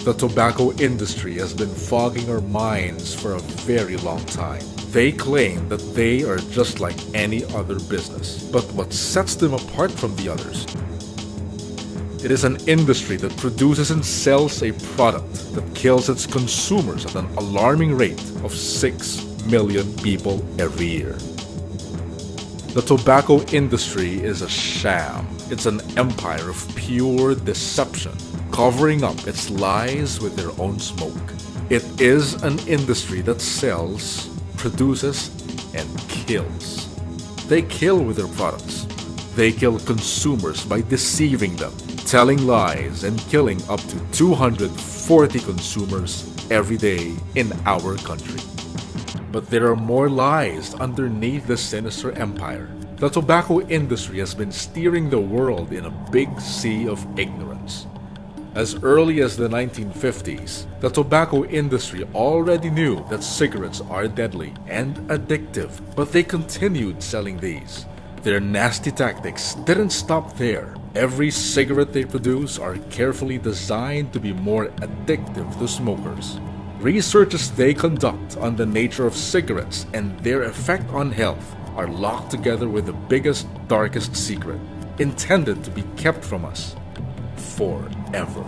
The tobacco industry has been fogging our minds for a very long time. They claim that they are just like any other business. But what sets them apart from the others? It is an industry that produces and sells a product that kills its consumers at an alarming rate of 6 million people every year. The tobacco industry is a sham. It's an empire of pure deception, covering up its lies with their own smoke. It is an industry that sells, produces, and kills. They kill with their products. They kill consumers by deceiving them, telling lies, and killing up to 240 consumers every day in our country. But there are more lies underneath the sinister empire. The tobacco industry has been steering the world in a big sea of ignorance. As early as the 1950s, the tobacco industry already knew that cigarettes are deadly and addictive, but they continued selling these. Their nasty tactics didn't stop there. Every cigarette they produce are carefully designed to be more addictive to smokers. Researches they conduct on the nature of cigarettes and their effect on health are locked together with the biggest, darkest secret, intended to be kept from us forever.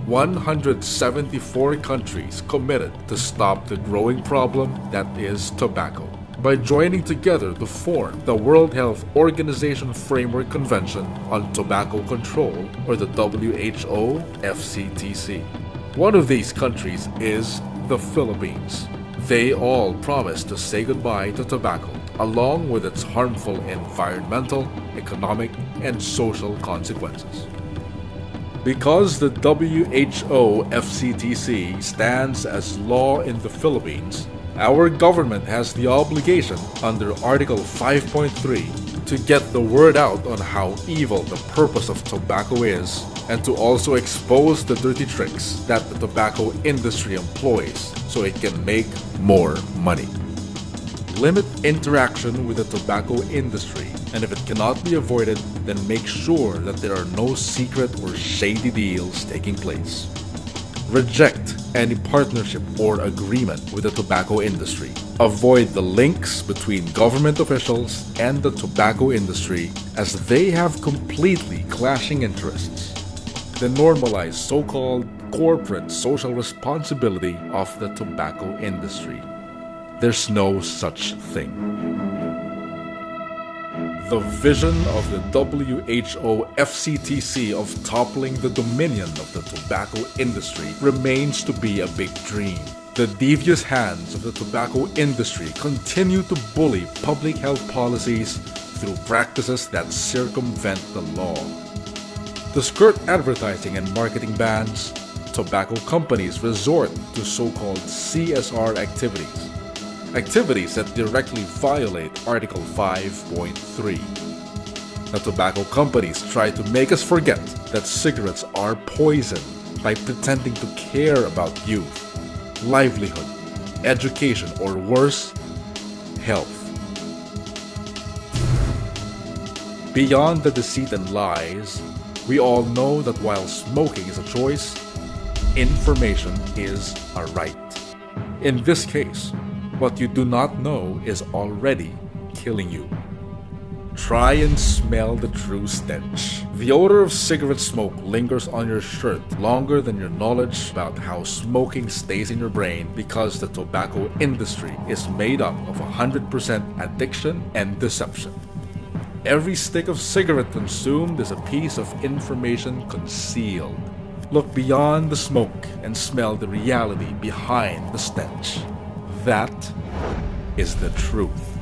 174 countries committed to stop the growing problem that is tobacco by joining together to form the World Health Organization Framework Convention on Tobacco Control, or the WHO FCTC. One of these countries is the Philippines. They all promised to say goodbye to tobacco, along with its harmful environmental, economic, and social consequences. Because the WHO FCTC stands as law in the Philippines, our government has the obligation under Article 5.3 to get the word out on how evil the purpose of tobacco is, and to also expose the dirty tricks that the tobacco industry employs so it can make more money. Limit interaction with the tobacco industry, and if it cannot be avoided, then make sure that there are no secret or shady deals taking place. Reject any partnership or agreement with the tobacco industry. Avoid the links between government officials and the tobacco industry, as they have completely clashing interests. Then normalize so-called corporate social responsibility of the tobacco industry. There's no such thing. The vision of the WHO FCTC of toppling the dominion of the tobacco industry remains to be a big dream. The devious hands of the tobacco industry continue to bully public health policies through practices that circumvent the law. To skirt advertising and marketing bans, tobacco companies resort to so-called CSR activities. Activities that directly violate Article 5.3. The tobacco companies try to make us forget that cigarettes are poison by pretending to care about youth, livelihood, education, or worse, health. Beyond the deceit and lies, we all know that while smoking is a choice, information is a right. In this case, what you do not know is already killing you. Try and smell the true stench. The odor of cigarette smoke lingers on your shirt longer than your knowledge about how smoking stays in your brain, because the tobacco industry is made up of 100% addiction and deception. Every stick of cigarette consumed is a piece of information concealed. Look beyond the smoke and smell the reality behind the stench. That is the truth.